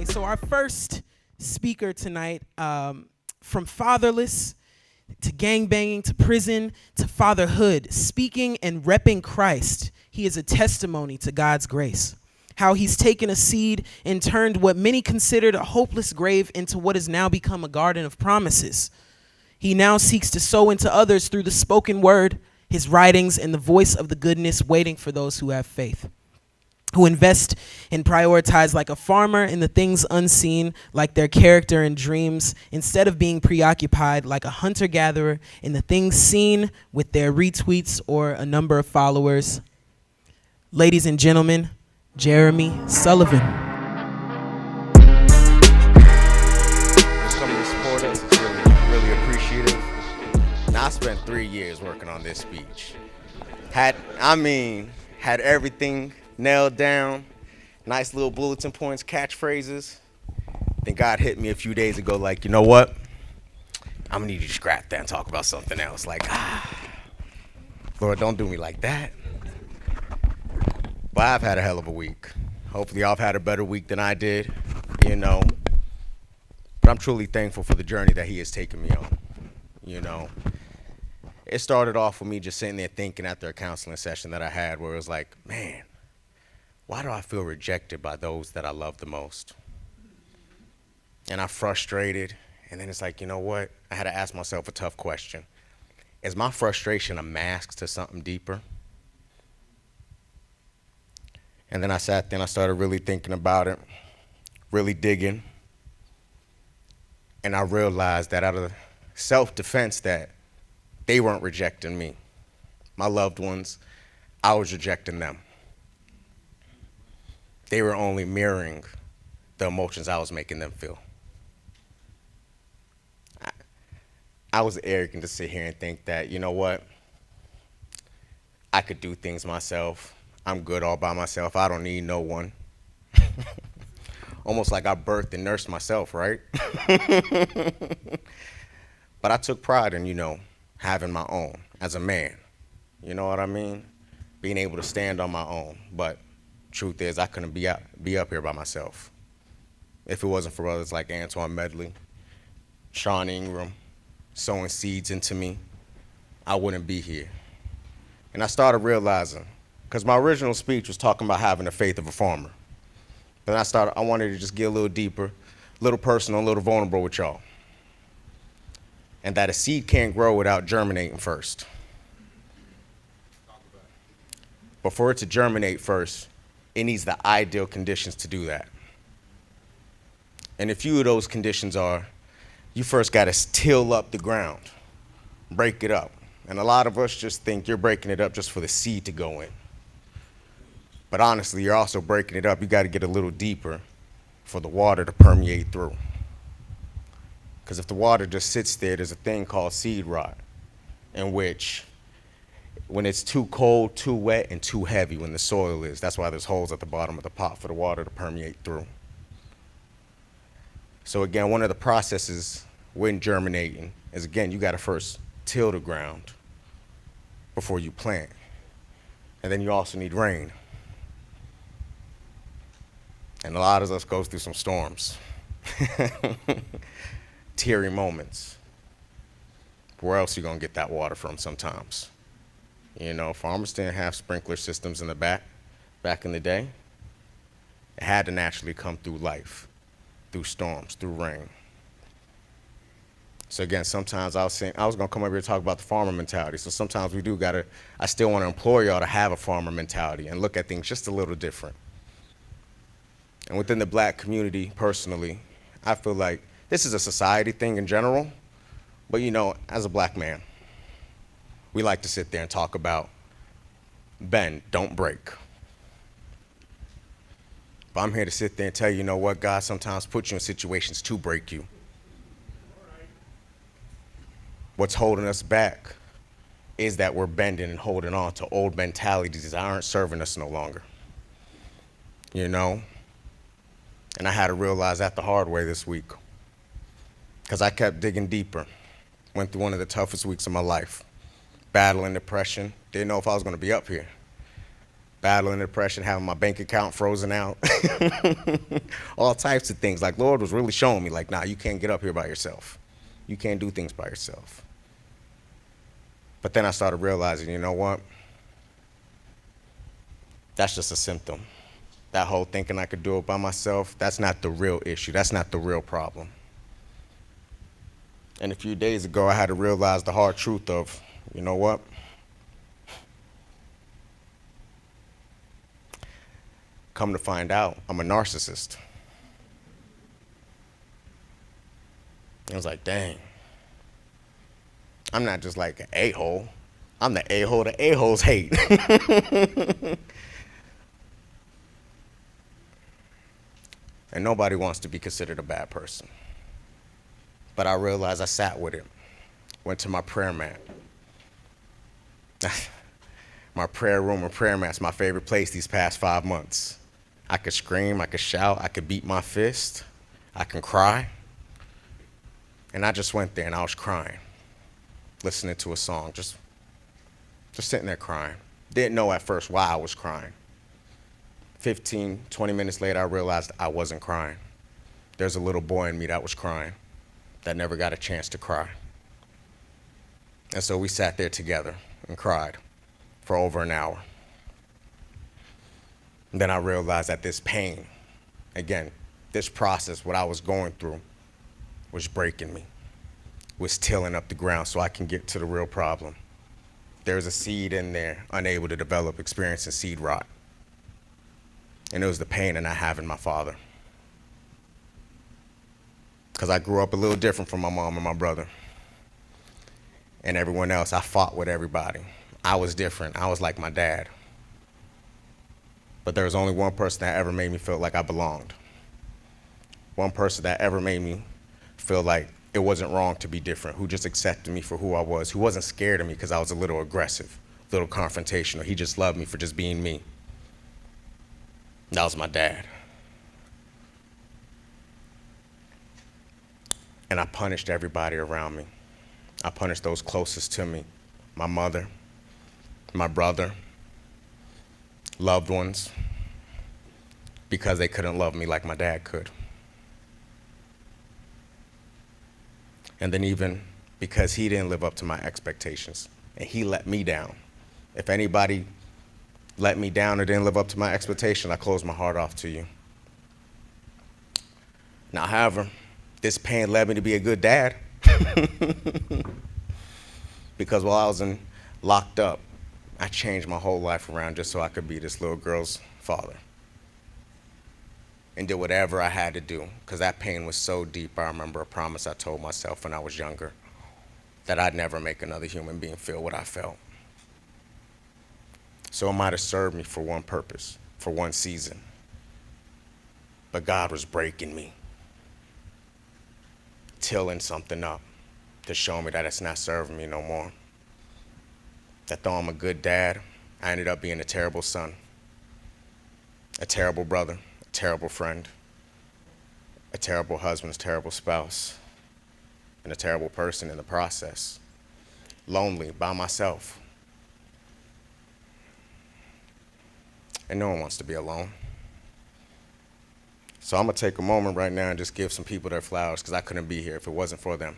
Okay, so our first speaker tonight, from fatherless to gangbanging to prison to fatherhood, speaking and repping Christ, he is a testimony to God's grace. How he's taken a seed and turned what many considered a hopeless grave into what has now become a garden of promises. He now seeks to sow into others through the spoken word, his writings, and the voice of the goodness waiting for those who have faith, who invest and prioritize like a farmer in the things unseen, like their character and dreams, instead of being preoccupied like a hunter-gatherer in the things seen with their retweets or a number of followers. Ladies and gentlemen, Jeremy Sullivan. Coming to support us is really appreciative. Now, I spent 3 years working on this speech. Had everything nailed down, nice little bulletin points, catchphrases. Then God hit me a few days ago like, you know what? I'm gonna need you to scrap that and talk about something else. Like, Lord, don't do me like that. But I've had a hell of a week. Hopefully y'all have had a better week than I did, you know. But I'm truly thankful for the journey that he has taken me on, you know. It started off with me just sitting there thinking after a counseling session that I had where it was like, man, why do I feel rejected by those that I love the most? And I'm frustrated. And then it's like, you know what? I had to ask myself a tough question. Is my frustration a mask to something deeper? And then I sat there and I started really thinking about it, really digging. And I realized that out of self-defense that they weren't rejecting me. My loved ones, I was rejecting them. They were only mirroring the emotions I was making them feel. I was arrogant to sit here and think that, you know what, I could do things myself. I'm good all by myself. I don't need no one. Almost like I birthed and nursed myself, right? But I took pride in, you know, having my own as a man. You know what I mean? Being able to stand on my own. But truth is, I couldn't be up here by myself. If it wasn't for others like Antoine Medley, Sean Ingram, sowing seeds into me, I wouldn't be here. And I started realizing, because my original speech was talking about having the faith of a farmer. Then I wanted to just get a little deeper, a little personal, a little vulnerable with y'all. And that a seed can't grow without germinating first. But for it to germinate first, it needs the ideal conditions to do that. And a few of those conditions are, you first got to till up the ground, break it up. And a lot of us just think you're breaking it up just for the seed to go in. But honestly, you're also breaking it up. You got to get a little deeper for the water to permeate through. Because if the water just sits there, there's a thing called seed rot, in which when it's too cold, too wet, and too heavy when the soil is, that's why there's holes at the bottom of the pot for the water to permeate through. So again, one of the processes when germinating is, again, you got to first till the ground before you plant. And then you also need rain. And a lot of us goes through some storms, teary moments. Where else are you gonna get that water from sometimes? You know, farmers didn't have sprinkler systems in the back in the day. It had to naturally come through life, through storms, through rain. So again, sometimes I was gonna come over here and talk about the farmer mentality. So sometimes I still wanna implore y'all to have a farmer mentality and look at things just a little different. And within the black community, personally, I feel like this is a society thing in general, but you know, as a black man, we like to sit there and talk about bend, don't break. But I'm here to sit there and tell you, you know what, God sometimes puts you in situations to break you. What's holding us back is that we're bending and holding on to old mentalities that aren't serving us no longer. You know? And I had to realize that the hard way this week, because I kept digging deeper. Went through one of the toughest weeks of my life, battling depression. Didn't know if I was going to be up here. battling depression, having my bank account frozen out, all types of things. Like, Lord was really showing me, like, nah, you can't get up here by yourself. You can't do things by yourself. But then I started realizing, you know what? That's just a symptom. That whole thinking I could do it by myself, that's not the real issue. That's not the real problem. And a few days ago, I had to realize the hard truth of, you know what? Come to find out, I'm a narcissist. I was like, dang. I'm not just like an a-hole. I'm the a-hole the a-holes hate. And nobody wants to be considered a bad person. But I realized I sat with it, went to my prayer mat. My prayer room and prayer mat's my favorite place these past 5 months. I could scream, I could shout, I could beat my fist, I can cry. And I just went there and I was crying, listening to a song, just sitting there crying. Didn't know at first why I was crying. 15, 20 minutes later, I realized I wasn't crying. There's a little boy in me that was crying, that never got a chance to cry. And so we sat there together and cried for over an hour. And then I realized that this pain, again, this process, what I was going through, was breaking me, was tilling up the ground so I can get to the real problem. There's a seed in there, unable to develop, experiencing seed rot. And it was the pain of not having my father. Because I grew up a little different from my mom and my brother. And everyone else, I fought with everybody. I was different. I was like my dad. But there was only one person that ever made me feel like I belonged. One person that ever made me feel like it wasn't wrong to be different, who just accepted me for who I was, who wasn't scared of me because I was a little aggressive, a little confrontational. He just loved me for just being me. That was my dad. And I punished everybody around me. I punished those closest to me, my mother, my brother, loved ones, because they couldn't love me like my dad could. And then even because he didn't live up to my expectations and he let me down. If anybody let me down or didn't live up to my expectation, I closed my heart off to you. Now, however, this pain led me to be a good dad. Because while I was locked up, I changed my whole life around just so I could be this little girl's father. And did whatever I had to do, because that pain was so deep. I remember a promise I told myself when I was younger, that I'd never make another human being feel what I felt. So it might have served me for one purpose, for one season. But God was breaking me, tilling something up to show me that it's not serving me no more. That though I'm a good dad, I ended up being a terrible son, a terrible brother, a terrible friend, a terrible husband, a terrible spouse, and a terrible person in the process. Lonely, by myself. And no one wants to be alone. So I'm gonna take a moment right now and just give some people their flowers, because I couldn't be here if it wasn't for them.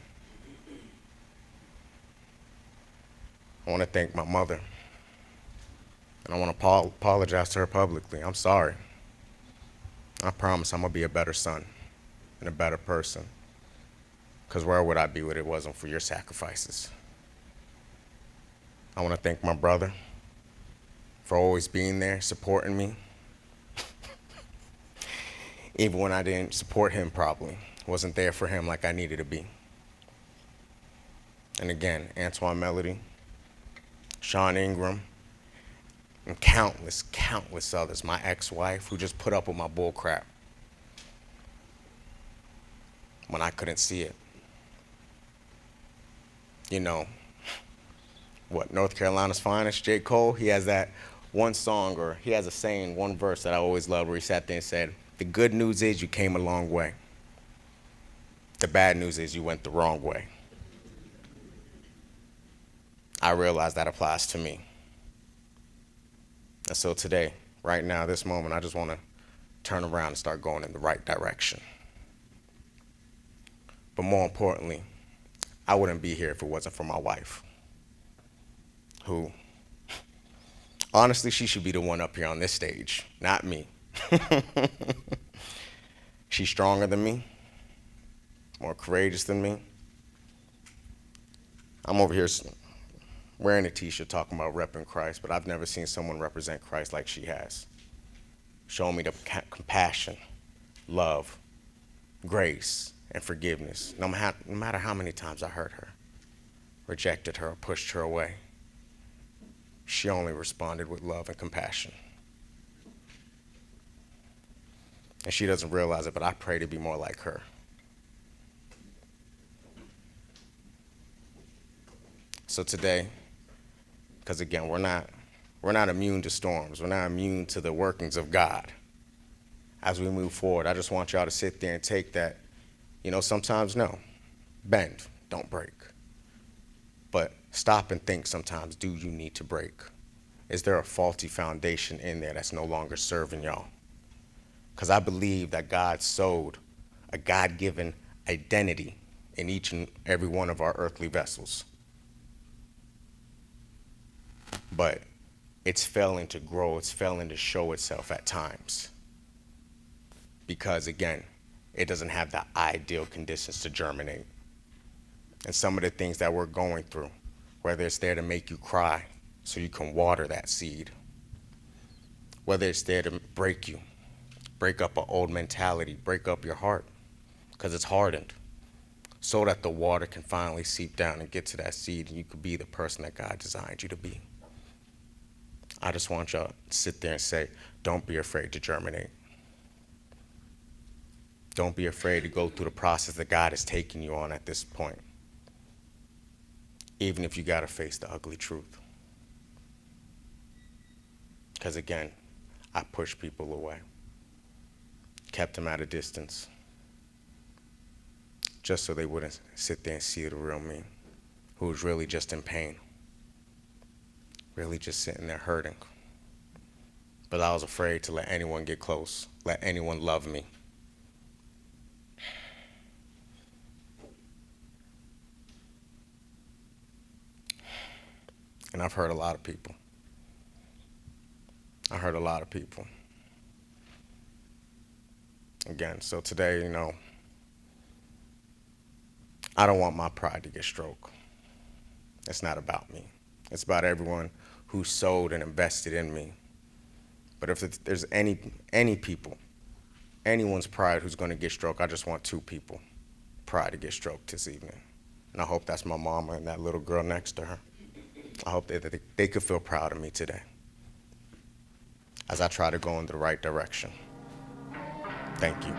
I want to thank my mother, and I want to apologize to her publicly. I'm sorry. I promise I'm going to be a better son and a better person, because where would I be if it wasn't for your sacrifices? I want to thank my brother for always being there, supporting me, even when I didn't support him properly, wasn't there for him like I needed to be. And again, Antoine Melody, Sean Ingram, and countless others. My ex-wife, who just put up with my bull crap when I couldn't see it. You know, what, North Carolina's finest, J. Cole, he has that one song, or he has a saying, one verse that I always loved, where he sat there and said, "The good news is you came a long way. The bad news is you went the wrong way." I realize that applies to me. And so today, right now, this moment, I just want to turn around and start going in the right direction. But more importantly, I wouldn't be here if it wasn't for my wife, who, honestly, she should be the one up here on this stage, not me. She's stronger than me, more courageous than me. I'm over here wearing a t-shirt talking about repping Christ, but I've never seen someone represent Christ like she has. Showing me the compassion, love, grace, and forgiveness, no matter how many times I hurt her, rejected her, or pushed her away. She only responded with love and compassion. And she doesn't realize it, but I pray to be more like her. So today, because again, we're not immune to storms. We're not immune to the workings of God. As we move forward, I just want y'all to sit there and take that, sometimes no, bend, don't break. But stop and think sometimes, do you need to break? Is there a faulty foundation in there that's no longer serving y'all? Because I believe that God sowed a God-given identity in each and every one of our earthly vessels. But it's failing to grow, it's failing to show itself at times. Because again, it doesn't have the ideal conditions to germinate. And some of the things that we're going through, whether it's there to make you cry so you can water that seed, whether it's there to break you, break up an old mentality, break up your heart, because it's hardened, so that the water can finally seep down and get to that seed and you could be the person that God designed you to be. I just want y'all to sit there and say, don't be afraid to germinate. Don't be afraid to go through the process that God is taking you on at this point, even if you got to face the ugly truth. Because again, I pushed people away, kept them at a distance, just so they wouldn't sit there and see the real me, who was really just in pain, really just sitting there hurting. But I was afraid to let anyone get close, let anyone love me. And I've hurt a lot of people. I hurt a lot of people. Again, so today, I don't want my pride to get stroked. It's not about me. It's about everyone who sowed and invested in me. But if there's any people, anyone's pride who's going to get stroked, I just want two people pride to get stroked this evening. And I hope that's my mama and that little girl next to her. I hope that they could feel proud of me today as I try to go in the right direction. Thank you.